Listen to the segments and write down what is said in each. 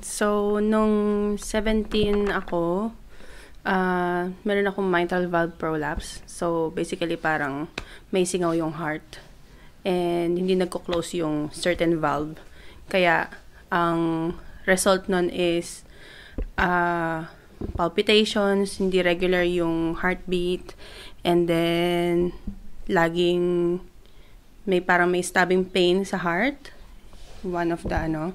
So, nung 17 ako, meron akong mitral valve prolapse. So, basically parang may singaw yung heart. And hindi nagko-close yung certain valve. Kaya, ang result nun is palpitations, hindi regular yung heartbeat, and then laging may stabbing pain sa heart. One of the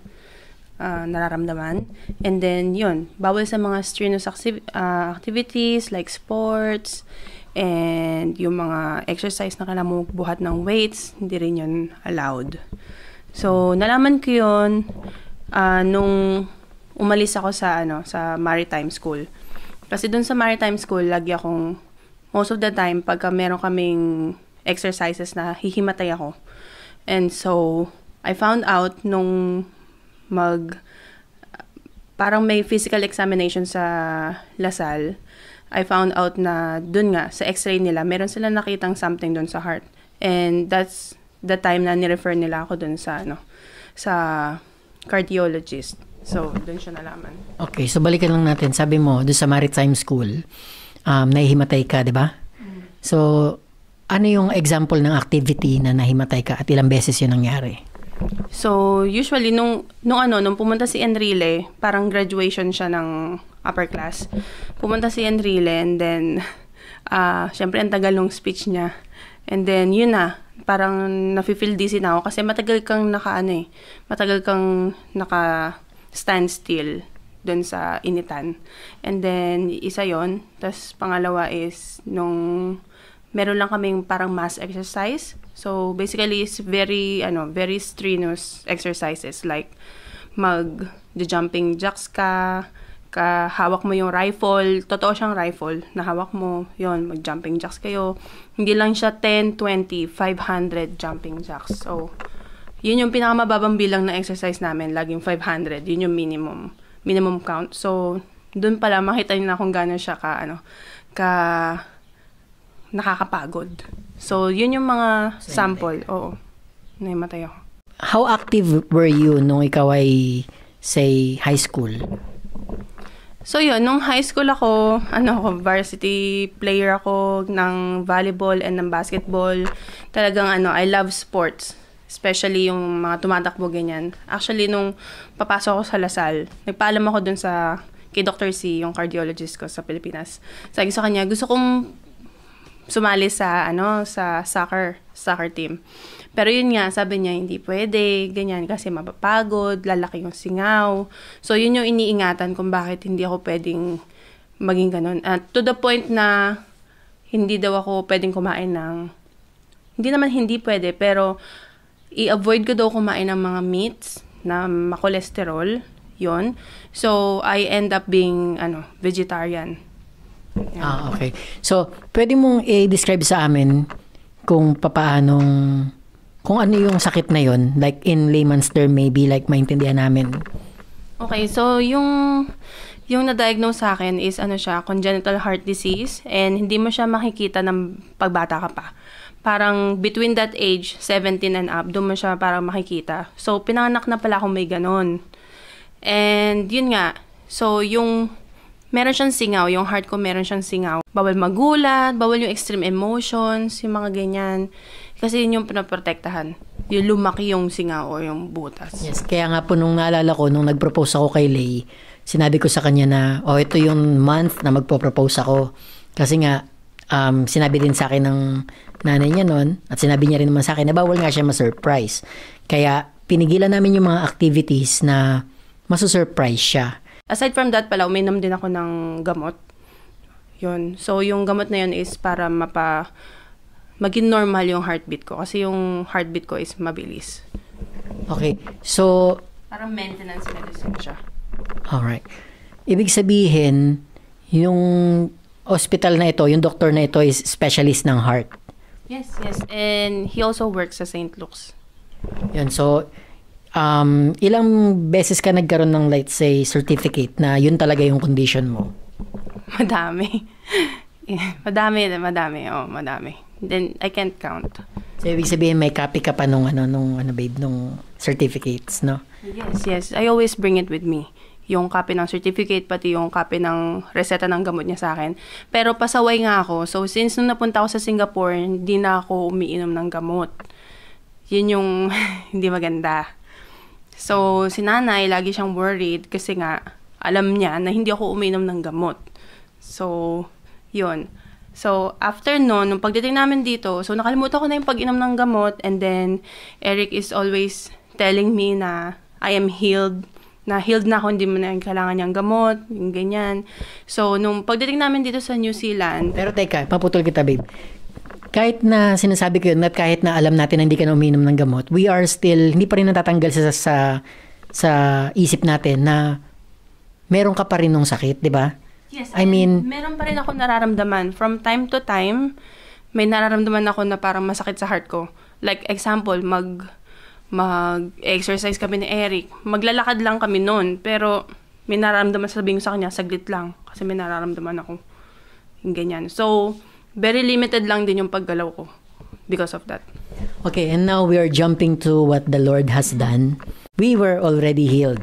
nararamdaman. And then, yun, bawal sa mga strenuous activities like sports and yung mga exercise na kailangan mo buhat ng weights, hindi rin yun allowed. So, nalaman ko yun nung umalis ako sa Maritime School. Kasi dun sa Maritime School, lagi akong, most of the time, pagka meron kaming exercises na hihimatay ako. And so, I found out nung parang may physical examination sa Lasal, I found out na dun nga, sa x-ray nila, meron sila nakitang something dun sa heart. And that's the time na nirefer nila ako dun sa cardiologist. So, dun siya nalaman. Okay, so balikan lang natin. Sabi mo, dun sa Maritime School, nahihimatay ka, di ba? So, ano yung example ng activity na nahimatay ka at ilang beses yun nangyari? So, usually, nung pumunta si Enrile, parang graduation siya ng upper class. Pumunta si Enrile and then, syempre, ang tagal ng speech niya. And then, yun na, parang nafe-feel dizzy na ako kasi matagal kang naka-stand still dun sa initan. And then, isa yon. Tapos, pangalawa is, nung meron lang kaming parang mass exercise. So, basically, it's very strenuous exercises like mag-jumping jacks ka, hawak mo yung rifle, totoo siyang rifle, na hawak mo, yon, mag-jumping jacks kayo. Hindi lang siya 10, 20, 500 jumping jacks. So, yun yung pinakamababang bilang na exercise namin, laging 500, yun yung minimum count. So, dun pala makita niyo na kung gano'n siya nakakapagod. So, yun yung mga sample. Oo. Nahimatay ako. How active were you nung ikaw ay, say, high school? So, yun. Nung high school ako, varsity player ako ng volleyball and ng basketball. Talagang, I love sports. Especially yung mga tumatakbo, ganyan. Actually, nung papasok ako sa Lasal, nagpaalam ako dun kay Dr. C, yung cardiologist ko sa Pilipinas. Sabi sa kanya, gusto kong sumali sa soccer team. Pero yun nga, sabi niya, hindi pwede, ganyan, kasi mapapagod, lalaki yung singaw. So, yun yung iniingatan kung bakit hindi ako pwedeng maging ganun. To the point na hindi daw ako pwedeng kumain hindi naman hindi pwede, pero i-avoid ko daw kumain ng mga meats na makolesterol, yun. So, I end up being, vegetarian. Yeah. Okay. So, pwede mong i-describe sa amin kung kung ano yung sakit na yun, like in layman's term maybe, like maintindihan namin. Okay, so yung na-diagnose sa akin is congenital heart disease, and hindi mo siya makikita ng pagbata ka pa. Parang between that age, 17 and up, doon mo siya parang makikita. So, pinanganak na pala akong may ganon. And yun nga, so meron siyang singaw, yung heart ko meron siyang singaw. Bawal magulat, bawal yung extreme emotions, yung mga ganyan. Kasi yun yung pinaprotektahan. Yung lumaki yung singaw o yung butas. Yes, kaya nga po nung naalala ko, nung nag-propose ako kay Lay, sinabi ko sa kanya na, ito yung month na magpo-propose ako. Kasi nga, sinabi din sa akin ng nanay niya noon, at sinabi niya rin naman sa akin na bawal nga siya ma-surprise. Kaya pinigilan namin yung mga activities na masu-surprise siya. Aside from that pala, uminom din ako ng gamot. Yun. So, yung gamot na yun is para maging normal yung heartbeat ko. Kasi yung heartbeat ko is mabilis. Okay. So, parang maintenance medicine siya. Alright. Ibig sabihin, yung hospital na ito, yung doctor na ito is specialist ng heart. Yes. And he also works sa St. Luke's. Yun. So, ilang beses ka nagkaroon ng, let's say, certificate na yun talaga yung condition mo? Madami. Madami. Oh, madami. Then, I can't count. So, ibig sabihin, may copy ka pa nung certificates, no? Yes. I always bring it with me. Yung copy ng certificate, pati yung copy ng reseta ng gamot niya sa akin. Pero pasaway nga ako. So, since nung napunta ako sa Singapore, hindi na ako umiinom ng gamot. Yun yung hindi maganda. So, si nanay, lagi siyang worried kasi nga, alam niya na hindi ako umiinom ng gamot. So, yun. So, after nung pagdating namin dito, so nakalimutan ko na yung pag-inom ng gamot, and then Eric is always telling me na I am healed, na healed na ako, hindi mo na kailangan niyang gamot, yung ganyan. So, nung pagdating namin dito sa New Zealand... Pero teka, paputol kita, babe. Kahit na sinasabi ko yun, at kahit na alam natin na hindi ka na uminom ng gamot, we are still, hindi pa rin natatanggal sa isip natin na meron ka pa rin ng sakit, di ba? Yes, I mean, meron pa rin ako nararamdaman. From time to time, may nararamdaman ako na parang masakit sa heart ko. Like, example, mag-exercise kami ni Eric. Maglalakad lang kami noon, pero may nararamdaman, sabihin ko sa kanya, saglit lang. Kasi may nararamdaman ako. Yung ganyan. So, very limited lang din yung paggalaw ko because of that. Okay, and now we are jumping to what the Lord has done. We were already healed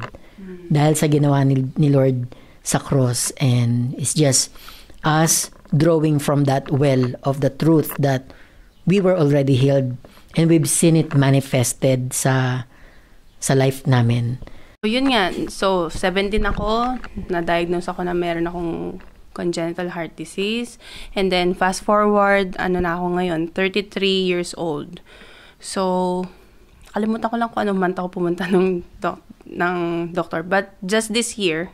dahil sa ginawa ni Lord sa cross, and it's just us drawing from that well of the truth that we were already healed, and we've seen it manifested sa life namin. So, yun nga. So, 17 ako, na-diagnose ako na meron akong congenital heart disease. And then, fast forward, na ako ngayon, 33 years old. So, kalimutan ko lang kung anong month ako pumunta ng doctor. But just this year,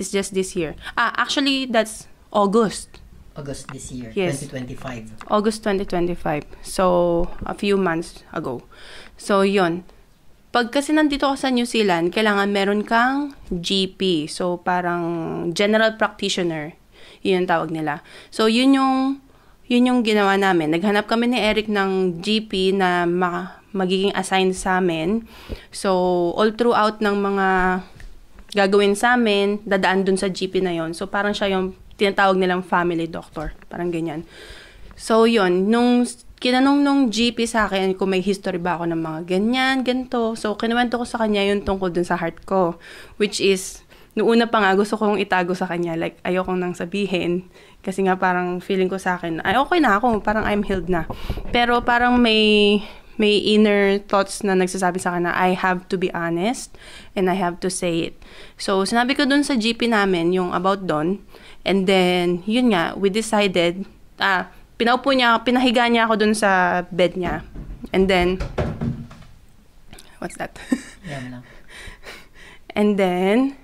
it's just this year. Actually, that's August. August this year, yes. 2025. August 2025. So, a few months ago. So, yun. Pag kasi nandito ka sa New Zealand, kailangan meron kang GP. So, parang general practitioner. Yun ang tawag nila. So, yun yung ginawa namin. Naghanap kami ni Eric ng GP na magiging assigned sa amin. So, all throughout ng mga gagawin sa amin, dadaan dun sa GP na yon. So, parang siya yung tinatawag nilang family doctor. Parang ganyan. So, yun. Nung kinanong nung GP sa akin kung may history ba ako ng mga ganyan, ganito. So, kinuwento ko sa kanya yung tungkol dun sa heart ko. Which is, noong una pa nga, gusto kong itago sa kanya. Like, ayokong nang sabihin. Kasi nga parang feeling ko sa akin, ay okay na ako. Parang I'm healed na. Pero parang may inner thoughts na nagsasabi sa akin na I have to be honest and I have to say it. So, sinabi ko dun sa GP namin yung about dun. And then, yun nga, we decided, pinahiga niya ako dun sa bed niya. And then, what's that? And then,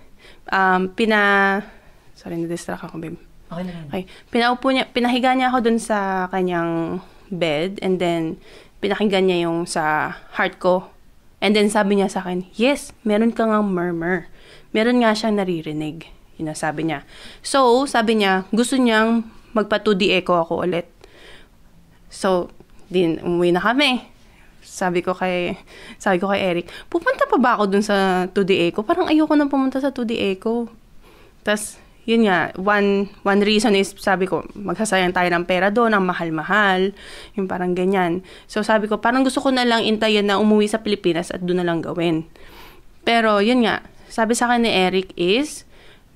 sorry, na-distract ako, babe. Okay. Pinahiga niya ako dun sa kanyang bed, and then, pinakinggan niya yung sa heart ko. And then, sabi niya sa akin, yes, meron ka ngang murmur. Meron nga siyang naririnig. Yun ang sabi niya. So, sabi niya, gusto niyang magpa-2D echo ako ulit. So, umuwi na kami. Sabi ko kay Eric, pupunta pa ba ako dun sa 2D echo? Parang ayoko nang pumunta sa 2D echo. Tas, yun nga, one reason is, sabi ko, magsasayang tayo ng pera doon, ang mahal-mahal, yung parang ganyan. So, sabi ko, parang gusto ko na lang intayin na umuwi sa Pilipinas at doon na lang gawin. Pero, yun nga, sabi sa akin ni Eric is,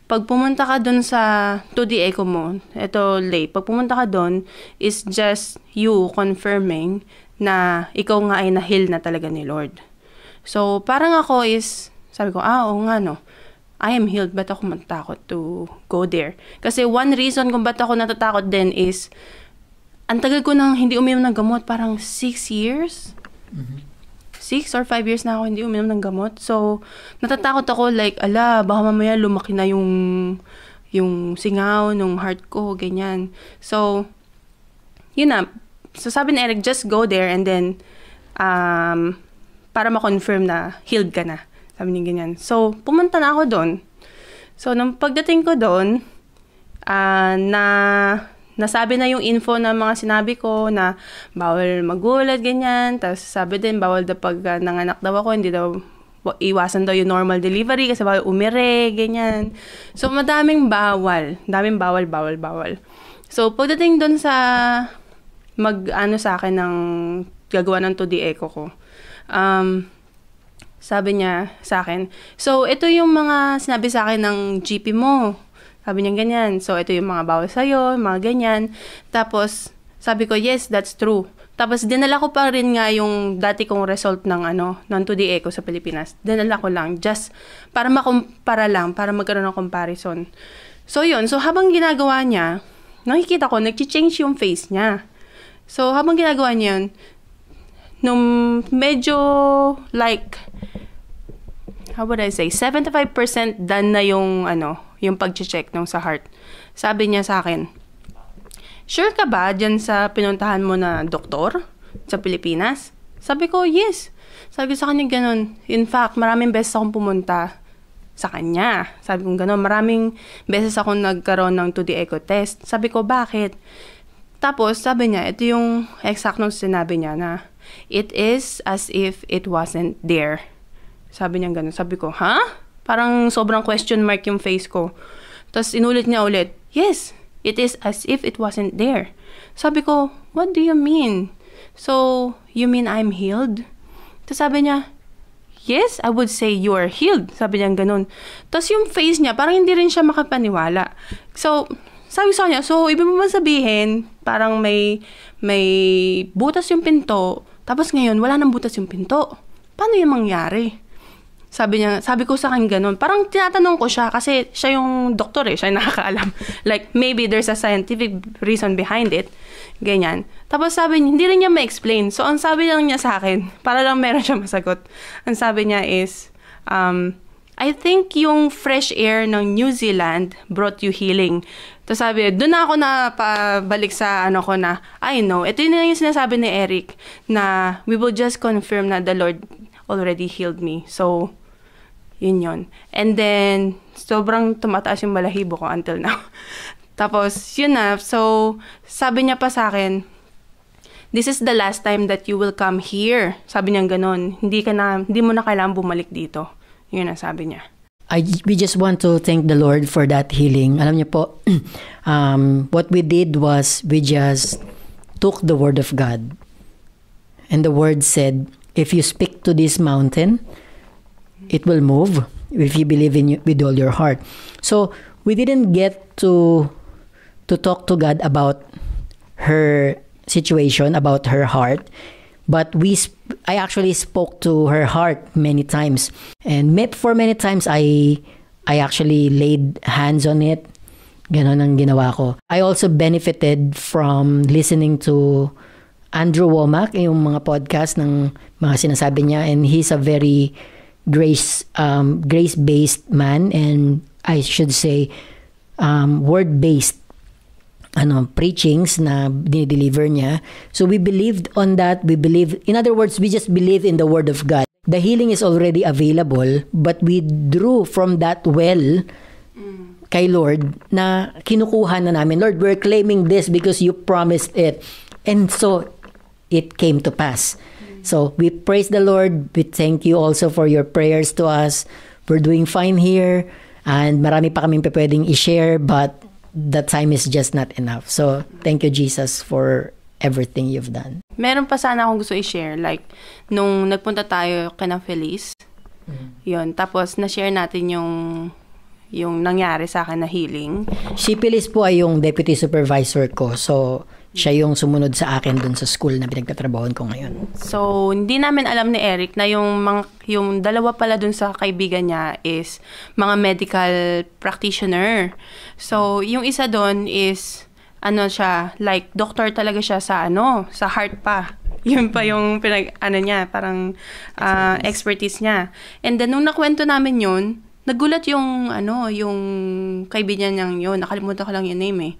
pag pumunta ka doon sa 2D echo mo, eto late, pag pumunta ka doon, is just you confirming na ikaw nga ay na-heal na talaga ni Lord. So, parang ako is, sabi ko, oo nga no, I am healed, ba't ako matakot to go there? Kasi one reason kung ba't ako natatakot din is, ang tagal ko nang hindi uminom ng gamot, parang 6 years? 6 or 5 years na ako hindi uminom ng gamot. So, natatakot ako, like, baka mamaya lumaki na yung singaw, nung heart ko, ganyan. So, yun na. So, sabi ni Eric, just go there and then, para ma-confirm na healed ka na. Sabi niya ganyan. So, pumunta na ako doon. So, nung pagdating ko doon, nasabi na yung info na mga sinabi ko na bawal magulat, ganyan. Tapos sabi din, bawal daw pag nanganak daw ako, hindi daw iwasan daw yung normal delivery kasi bawal umire, ganyan. So, madaming bawal. Daming bawal. So, pagdating doon sa sa akin ng gagawa ng 2D echo ko, Sabi niya sa akin, so ito yung mga sinabi sa akin ng GP mo. Sabi niya ganyan. So ito yung mga bawal sa'yo, mga ganyan. Tapos sabi ko, yes, that's true. Tapos dinala ko pa rin nga yung dati kong result ng ng 2D Echo sa Pilipinas. Dinala ko lang just para makumpara lang, para magkaroon ng comparison. So yun, so habang ginagawa niya, nakikita ko nagchi-change yung face niya. So habang ginagawa niya yun, nung medyo like how would I say 75% done na yung yung pag-check nung sa heart. Sabi niya sa akin, sure ka ba dyan sa pinuntahan mo na doktor sa Pilipinas? Sabi ko, yes. Sabi ko sa kanya ganun. In fact, maraming beses akong pumunta sa kanya. Sabi ko ganun, maraming beses akong nagkaroon ng 2D Echo test. Sabi ko, bakit? Tapos, sabi niya, ito yung exact nung sinabi niya na, it is as if it wasn't there. Sabi niya ganun. Sabi ko, ha? Parang sobrang question mark yung face ko. Tapos, inulit niya ulit, yes, it is as if it wasn't there. Sabi ko, what do you mean? So, you mean I'm healed? Tapos sabi niya, yes, I would say you are healed. Sabi niya ganun. Tapos yung face niya, parang hindi rin siya makapaniwala. So, sabi ko sa kanya, so, ibig mo ba sabihin, parang may butas yung pinto, tapos ngayon, wala nang butas yung pinto. Paano yung mangyari? Sabi ko sa kanya ganun. Parang tinatanong ko siya kasi siya yung doktor siya yung nakakaalam. Like, maybe there's a scientific reason behind it. Ganyan. Tapos sabi niya, hindi rin niya ma-explain. So, ang sabi lang niya sa akin, para lang meron siya masagot, ang sabi niya is, I think yung fresh air ng New Zealand brought you healing. Tapos sabi, doon ako na pabalik sa ko na, I know, ito yun yung sinasabi ni Eric, na we will just confirm na the Lord already healed me. So, yun. And then, sobrang tumataas yung balahibo ko until now. Tapos, yun na. So, sabi niya pa sa akin, this is the last time that you will come here. Sabi niya ganun. Hindi mo na kailangan bumalik dito. Yun ang sabi niya. We just want to thank the Lord for that healing. Alam niyo po, what we did was we just took the word of God. And the word said, if you speak to this mountain, it will move if you believe in with all your heart. So we didn't get to talk to God about her situation, about her heart, but I actually spoke to her heart many times, and for many times I actually laid hands on it. Ganon ang ginawa ko. I also benefited from listening to Andrew Womack, yung mga podcast ng mga sinasabi niya, and he's a very grace-based man, and I should say word-based preachings na dinideliver niya. So we believed on that. In other words, we just believe in the word of God. The healing is already available, but we drew from that well kay Lord na kinukuha na namin. Lord, we're claiming this because you promised it. And so it came to pass. So we praise the Lord. We thank you also for your prayers to us. We're doing fine here. And marami pa kaming pwedeng i-share, but the time is just not enough. So thank you, Jesus, for everything you've done. Meron pa sana akong gusto i-share. Like, nung nagpunta tayo kina Feliz, yun. Tapos, na-share natin yung nangyari sa akin na healing. Si Feliz po ay yung deputy supervisor ko. So, siya yung sumunod sa akin dun sa school na pinagtatrabahoan ko ngayon. So, hindi namin alam ni Eric na yung dalawa pala dun sa kaibigan niya is mga medical practitioner. So, yung isa dun is, siya, like, doctor talaga siya sa sa heart pa. Yun pa yung niya, parang expertise niya. And then, nung nakwento namin yun, nagulat yung kaibigan niyang yun. Nakalimutan ko lang yung name eh.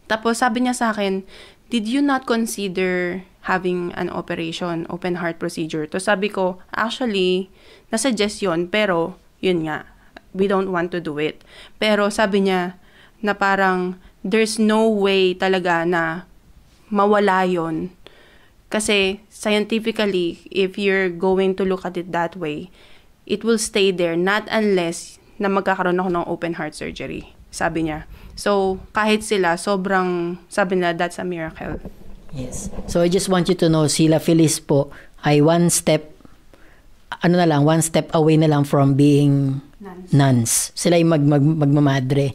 Tapos, sabi niya sa akin, did you not consider having an operation, open heart procedure? To sabi ko, actually, nasuggest yun, pero yun nga, we don't want to do it. Pero sabi niya na parang there's no way talaga na mawala yun. Kasi scientifically, if you're going to look at it that way, it will stay there, not unless na magkakaroon ako ng open heart surgery, sabi niya. So, kahit sila, sabi nila, that's a miracle. Yes. So, I just want you to know, sila Feliz po ay one step ano na lang, one step away na lang from being nuns. Sila yung magmamadre.